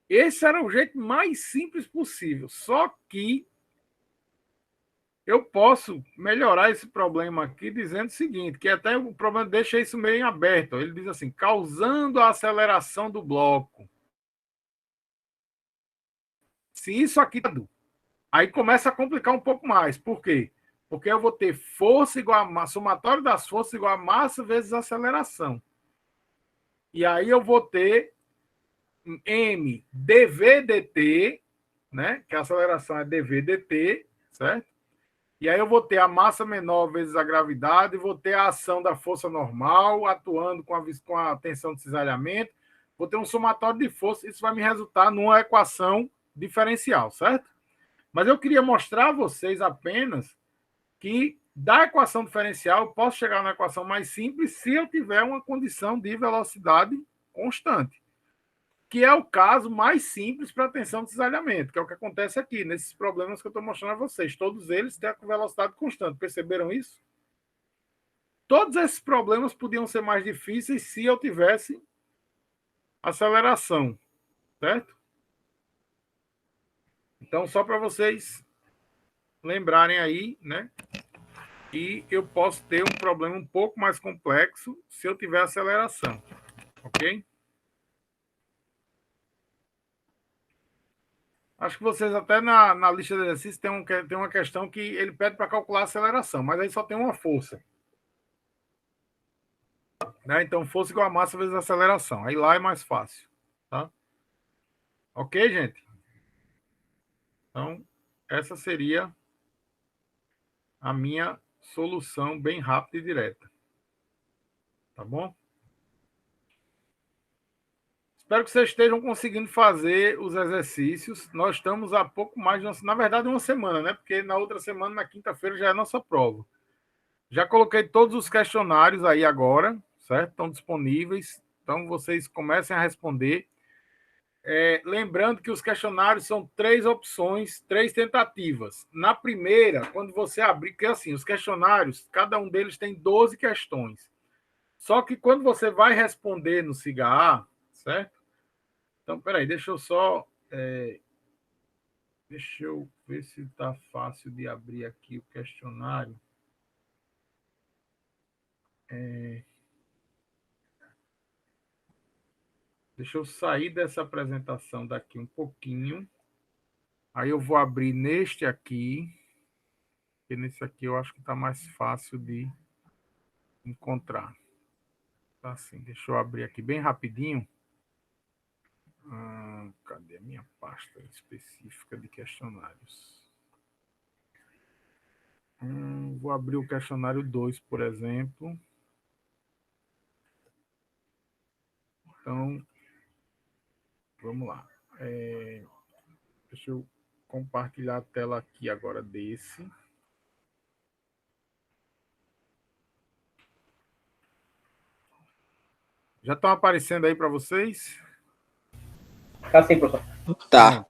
Esse era o jeito mais simples possível. Só que eu posso melhorar esse problema aqui dizendo o seguinte, que até o problema deixa isso meio em aberto. Ele diz assim, causando a aceleração do bloco. Se isso aqui... Aí começa a complicar um pouco mais. Por quê? Porque eu vou ter força igual a massa, somatório das forças igual a massa vezes aceleração. E aí eu vou ter m dv dt, né? Que a aceleração é dv dt, certo? E aí eu vou ter a massa menor vezes a gravidade, vou ter a ação da força normal atuando com a tensão de cisalhamento, vou ter um somatório de forças, isso vai me resultar numa equação diferencial, certo? Mas eu queria mostrar a vocês apenas que da equação diferencial eu posso chegar na equação mais simples se eu tiver uma condição de velocidade constante. que é o caso mais simples para tensão de cisalhamento, que é o que acontece aqui, nesses problemas que eu estou mostrando a vocês. Todos eles têm a velocidade constante. Perceberam isso? Todos esses problemas podiam ser mais difíceis se eu tivesse aceleração, certo? Então, só para vocês lembrarem aí, né? E eu posso ter um problema um pouco mais complexo se eu tiver aceleração, ok? Acho que vocês até na lista de exercícios tem uma questão que ele pede para calcular a aceleração, mas aí só tem uma força. Né? Então, força igual a massa vezes a aceleração. Aí lá é mais fácil. Tá? Ok, gente? Então, essa seria a minha solução bem rápida e direta. Tá bom? Espero que vocês estejam conseguindo fazer os exercícios. Nós estamos há pouco mais de na verdade, uma semana, né? Porque na outra semana, na quinta-feira, já é a nossa prova. Já coloquei todos os questionários aí agora, certo? Estão disponíveis. Então, vocês comecem a responder. Lembrando que os questionários são 3 opções, 3 tentativas. Na primeira, quando você abrir, porque assim, os questionários, cada um deles tem 12 questões. Só que quando você vai responder no SIGA-A, certo? Então, peraí, deixa eu só... deixa eu ver se está fácil de abrir aqui o questionário. Deixa eu sair dessa apresentação daqui um pouquinho. Aí eu vou abrir neste aqui. Porque nesse aqui eu acho que está mais fácil de encontrar. Tá assim, deixa eu abrir aqui bem rapidinho. Cadê a minha pasta específica de questionários? Vou abrir o questionário 2, por exemplo. Então, vamos lá. Deixa eu compartilhar a tela aqui agora desse. Já estão aparecendo aí para vocês? Tá sim, professor. Tá.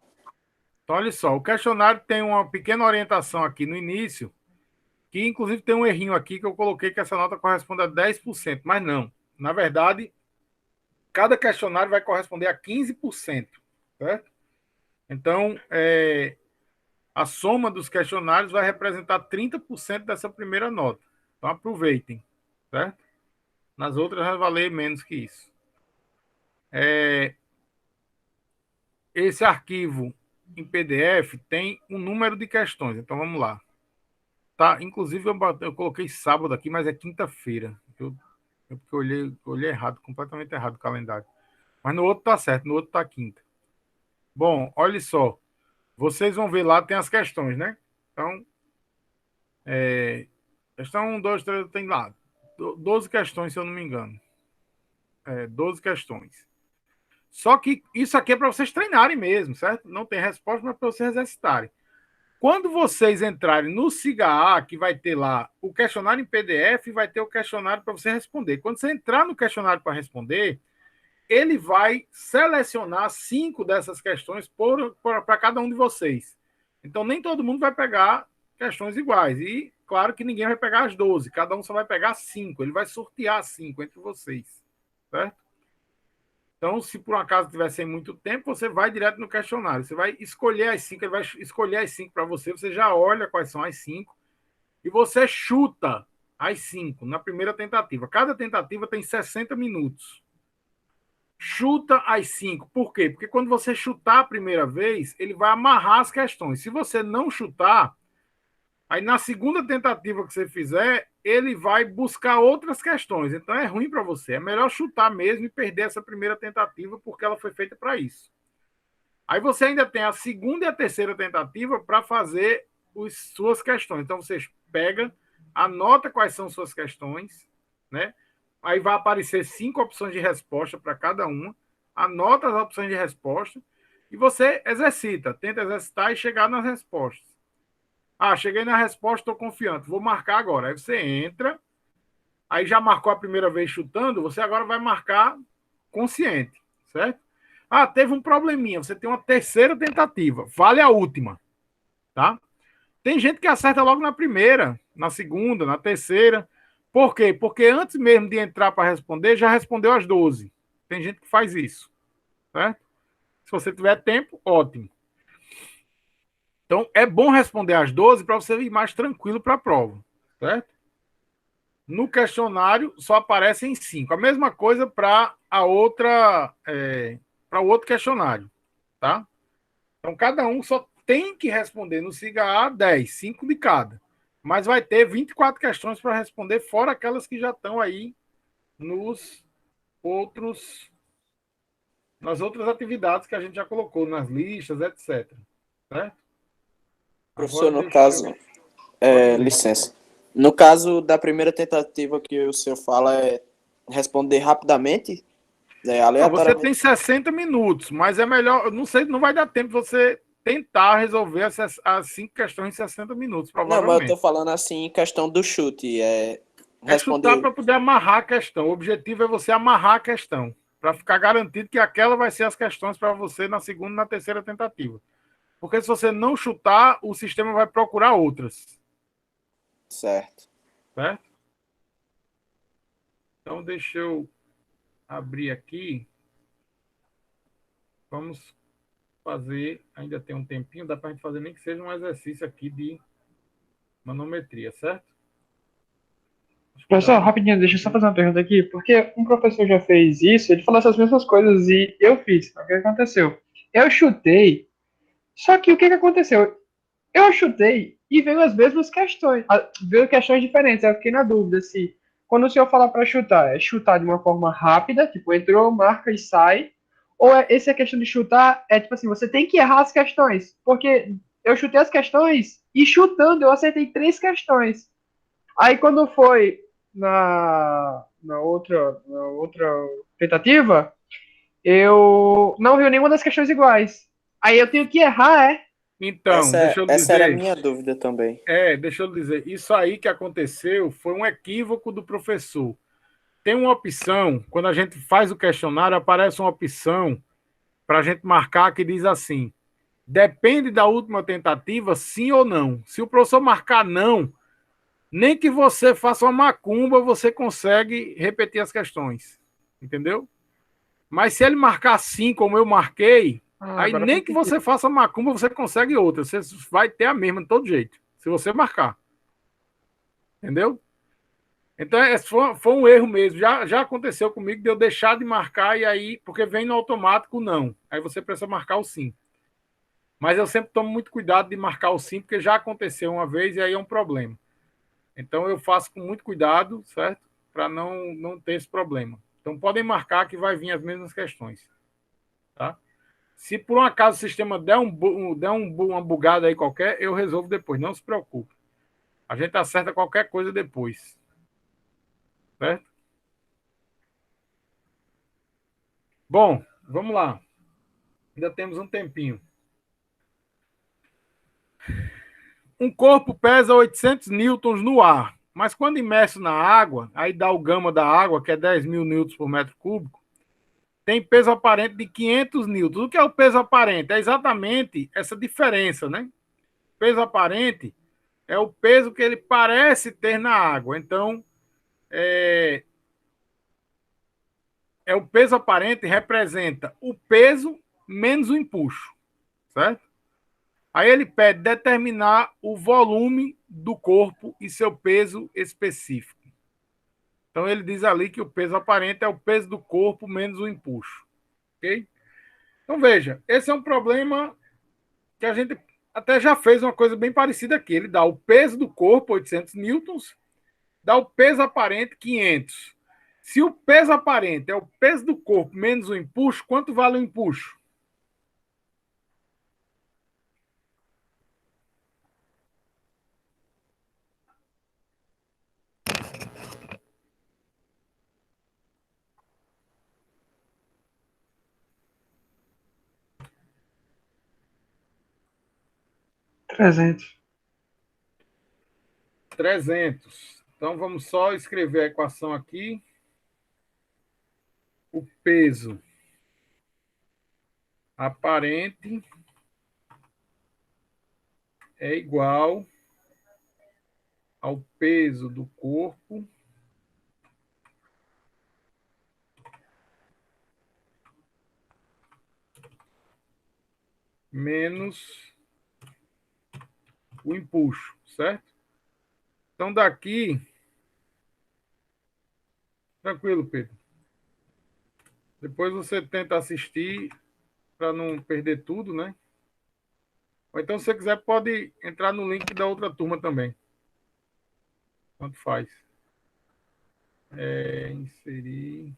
Então, olha só, o questionário tem uma pequena orientação aqui no início, que inclusive tem um errinho aqui que eu coloquei que essa nota corresponde a 10%, mas não. Na verdade, cada questionário vai corresponder a 15%, certo? Então, a soma dos questionários vai representar 30% dessa primeira nota. Então, aproveitem, certo? Nas outras vai valer menos que isso. Esse arquivo em PDF tem um número de questões. Então, vamos lá. Tá? Inclusive, eu coloquei sábado aqui, mas é quinta-feira. Porque eu olhei errado, completamente errado o calendário. Mas no outro tá certo, no outro tá quinta. Bom, olha só. Vocês vão ver lá, tem as questões, né? Então, questão 1, 2, 3, tem lá 12 questões, se eu não me engano. 12 questões. Só que isso aqui é para vocês treinarem mesmo, certo? Não tem resposta, mas para vocês exercitarem. Quando vocês entrarem no SIGA-A, que vai ter lá o questionário em PDF e vai ter o questionário para você responder. Quando você entrar no questionário para responder, ele vai selecionar 5 dessas questões para cada um de vocês. Então, nem todo mundo vai pegar questões iguais. E, claro, que ninguém vai pegar as 12. Cada um só vai pegar 5. Ele vai sortear 5 entre vocês. Certo? Então, se por um acaso tiver sem muito tempo, você vai direto no questionário. Você vai escolher as 5, ele vai escolher as 5 para você. Você já olha quais são as 5 e você chuta as 5 na primeira tentativa. Cada tentativa tem 60 minutos. Chuta as 5. Por quê? Porque quando você chutar a primeira vez, ele vai amarrar as questões. Se você não chutar, aí na segunda tentativa que você fizer, ele vai buscar outras questões. Então é ruim para você. É melhor chutar mesmo e perder essa primeira tentativa, porque ela foi feita para isso. Aí você ainda tem a segunda e a terceira tentativa para fazer suas questões. Então você pega, anota quais são suas questões, né? Aí vai aparecer 5 opções de resposta para cada uma. Anota as opções de resposta e você exercita. Tenta exercitar e chegar nas respostas. Cheguei na resposta, estou confiante. Vou marcar agora. Aí você entra. Aí já marcou a primeira vez chutando. Você agora vai marcar consciente. Certo? Ah, teve um probleminha. Você tem uma terceira tentativa. Vale a última. Tá? Tem gente que acerta logo na primeira, na segunda, na terceira. Por quê? Porque antes mesmo de entrar para responder, já respondeu as 12. Tem gente que faz isso. Certo? Se você tiver tempo, ótimo. Então, é bom responder as 12 para você ir mais tranquilo para a prova. Certo? No questionário, só aparecem 5. A mesma coisa para a outra, para o outro questionário. Tá? Então, cada um só tem que responder no SIGA A 10, 5 de cada. Mas vai ter 24 questões para responder, fora aquelas que já estão aí nos outros, nas outras atividades que a gente já colocou, nas listas, etc. Certo? Professor, Agora no deixa caso, eu... Pode dizer. licença. No caso da primeira tentativa que o senhor fala é responder rapidamente, Não, você aleatoriamente. tem 60 minutos, mas é melhor, não sei, não vai dar tempo você tentar resolver as 5 questões em 60 minutos, Não, mas eu provavelmente. tô falando assim em questão do chute, É chutar responder. para poder amarrar a questão. O objetivo é você amarrar a questão, para ficar garantido que aquela vai ser as questões para você na segunda e na terceira tentativa. Porque se você não chutar, o sistema vai procurar outras. Certo. Certo? Então, deixa eu abrir aqui. Vamos fazer, ainda tem um tempinho, dá para a gente fazer nem que seja um exercício aqui de manometria, certo? Professor, rapidinho, deixa eu só fazer uma pergunta aqui, porque um professor já fez isso, ele falou essas mesmas coisas e eu fiz. O que aconteceu? Eu chutei, só que o que aconteceu? Eu chutei e veio as mesmas questões, veio questões diferentes. Aí eu fiquei na dúvida se, quando o senhor fala para chutar, é chutar de uma forma rápida, tipo, entrou, marca e sai, ou essa questão de chutar é tipo assim, você tem que errar as questões, porque eu chutei as questões e chutando eu acertei 3 questões. Aí quando foi na outra tentativa, eu não vi nenhuma das questões iguais. Aí eu tenho que errar, é? Então, deixa eu Essa era a dizer. minha dúvida também. Deixa eu dizer. Isso aí que aconteceu foi um equívoco do professor. Tem uma opção, quando a gente faz o questionário, aparece uma opção para a gente marcar que diz assim: depende da última tentativa, sim ou não. Se o professor marcar não, nem que você faça uma macumba, você consegue repetir as questões. Entendeu? Mas se ele marcar sim, como eu marquei, aí Agora nem faz que sentido. você faça macumba, você consegue outra. Você vai ter a mesma de todo jeito, se você marcar. Entendeu? Então, foi um erro mesmo. Já aconteceu comigo de eu deixar de marcar e aí, porque vem no automático não. Aí você precisa marcar o sim. Mas eu sempre tomo muito cuidado de marcar o sim, porque já aconteceu uma vez e aí é um problema. Então, eu faço com muito cuidado, certo? Para não ter esse problema. Então, podem marcar que vai vir as mesmas questões. Tá? Se por um acaso o sistema der uma bugada aí qualquer, eu resolvo depois. Não se preocupe. A gente acerta qualquer coisa depois. Certo? Bom, vamos lá. Ainda temos um tempinho. Um corpo pesa 800 newtons no ar, mas quando imerso na água, aí dá o gama da água, que é 10.000 newtons por metro cúbico, tem peso aparente de 500 newtons. O que é o peso aparente? É exatamente essa diferença, né? Peso aparente é o peso que ele parece ter na água. Então, o peso aparente representa o peso menos o empuxo, certo? Aí ele pede determinar o volume do corpo e seu peso específico. Então ele diz ali que o peso aparente é o peso do corpo menos o empuxo, ok? Então veja, esse é um problema que a gente até já fez uma coisa bem parecida aqui. Ele dá o peso do corpo, 800 newtons, dá o peso aparente, 500. Se o peso aparente é o peso do corpo menos o empuxo, quanto vale o empuxo? Trezentos. 300. Então vamos só escrever a equação aqui. O peso aparente é igual ao peso do corpo menos o empuxo, certo? Então, daqui... Tranquilo, Pedro. Depois você tenta assistir para não perder tudo, né? Ou então, se você quiser, pode entrar no link da outra turma também. Tanto faz. Inserir.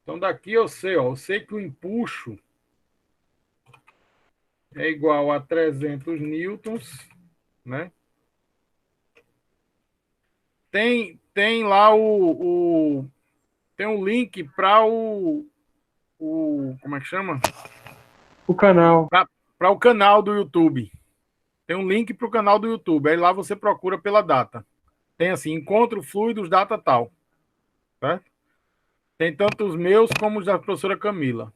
Então, daqui eu sei que o empuxo é igual a 300 newtons, né? Tem lá tem um link para como é que chama? O canal. Para o canal do YouTube. Tem um link para o canal do YouTube. Aí lá você procura pela data. Tem assim, encontro fluidos, data tal. Certo? Tem tanto os meus como os da professora Camila.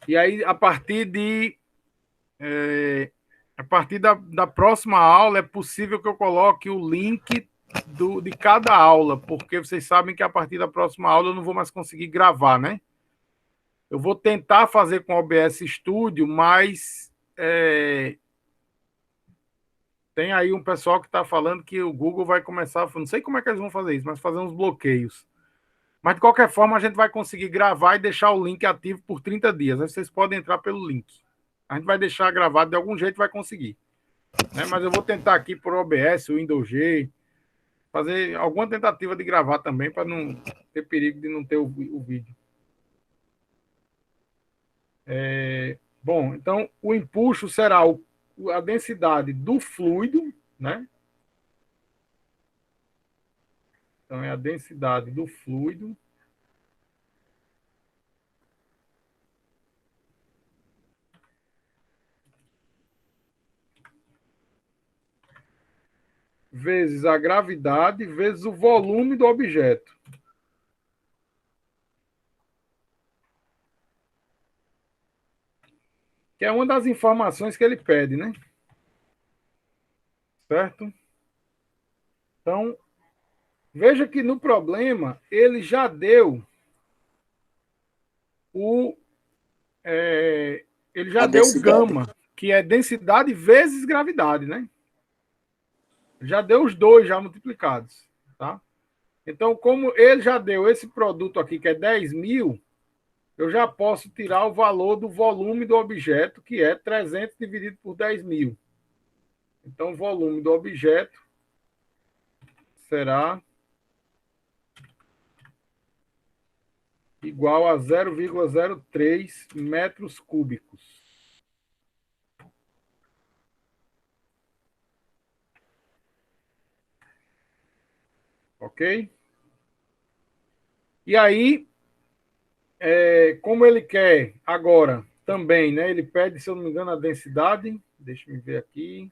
E aí, a partir da próxima aula, é possível que eu coloque o link de cada aula, porque vocês sabem que a partir da próxima aula eu não vou mais conseguir gravar, né? Eu vou tentar fazer com o OBS Studio, mas tem aí um pessoal que está falando que o Google vai começar, não sei como é que eles vão fazer isso, mas fazer uns bloqueios. Mas, de qualquer forma, a gente vai conseguir gravar e deixar o link ativo por 30 dias. Aí vocês podem entrar pelo link. A gente vai deixar gravado de algum jeito, vai conseguir. Né? Mas eu vou tentar aqui por OBS, o Windows G, fazer alguma tentativa de gravar também, para não ter perigo de não ter o vídeo. Bom, então, o empuxo será a densidade do fluido, né? Então, é a densidade do fluido vezes a gravidade vezes o volume do objeto. Que é uma das informações que ele pede, né? Certo? Então, veja que no problema ele já deu ele já deu o gama, que é densidade vezes gravidade, né? Já deu os dois já multiplicados, tá? Então, como ele já deu esse produto aqui, que é 10.000, eu já posso tirar o valor do volume do objeto, que é 300 dividido por 10.000. Então, o volume do objeto será igual a 0,03 metros cúbicos. Ok? E aí, como ele quer agora também, né? Ele pede, se eu não me engano, a densidade. Deixa eu ver aqui.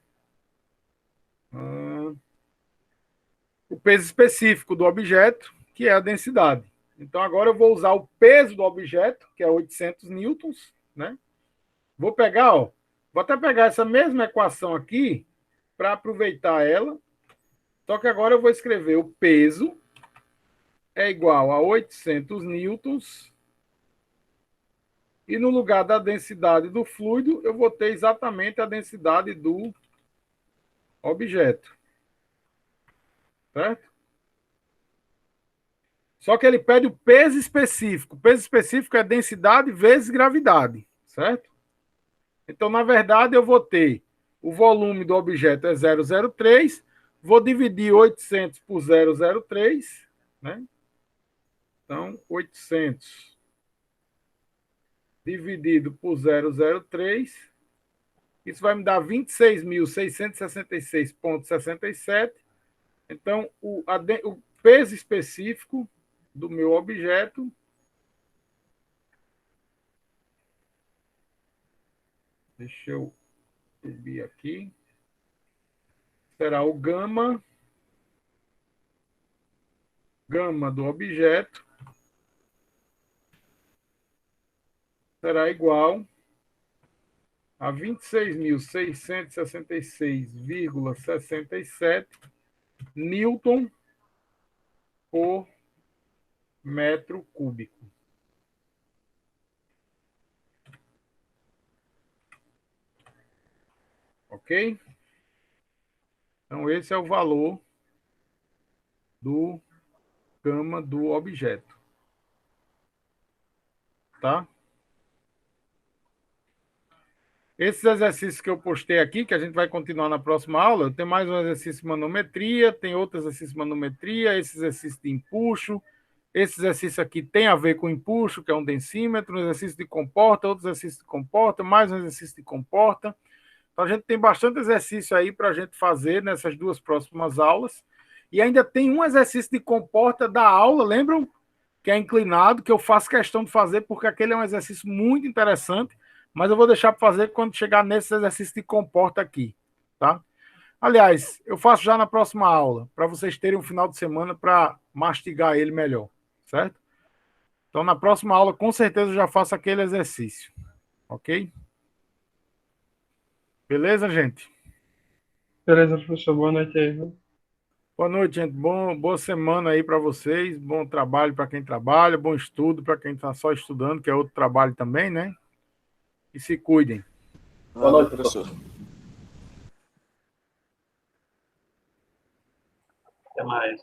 O peso específico do objeto, que é a densidade. Então, agora eu vou usar o peso do objeto, que é 800 newtons, né? Vou pegar, vou até pegar essa mesma equação aqui para aproveitar ela. Só que agora eu vou escrever o peso é igual a 800 newtons e no lugar da densidade do fluido eu vou ter exatamente a densidade do objeto. Certo? Só que ele pede o peso específico. O peso específico é densidade vezes gravidade, certo? Então, na verdade, eu vou ter o volume do objeto é 0,03, vou dividir 800 por 0,03, né? Então, 800 dividido por 0,03, isso vai me dar 26.666,67. Então, o peso específico do meu objeto deixa eu subir aqui, será o gama gama do objeto será igual a 26.666,67 newton por metro cúbico. Ok? Então, esse é o valor do gama do objeto. Tá? Esses exercícios que eu postei aqui, que a gente vai continuar na próxima aula, tem mais um exercício de manometria, tem outro exercício de manometria, esse exercício de empuxo, esse exercício aqui tem a ver com empuxo, que é um densímetro, um exercício de comporta, outro exercício de comporta, mais um exercício de comporta. Então, a gente tem bastante exercício aí para a gente fazer nessas duas próximas aulas. E ainda tem um exercício de comporta da aula, lembram? Que é inclinado, que eu faço questão de fazer, porque aquele é um exercício muito interessante, mas eu vou deixar para fazer quando chegar nesse exercício de comporta aqui, tá? Aliás, eu faço já na próxima aula, para vocês terem um final de semana para mastigar ele melhor, certo? Então, na próxima aula, com certeza, eu já faço aquele exercício, ok? Beleza, gente? Beleza, professor. Boa noite aí, viu? Boa noite, gente. Boa semana aí para vocês. Bom trabalho para quem trabalha, bom estudo para quem está só estudando, que é outro trabalho também, né? E se cuidem. Boa noite, professor. Até mais.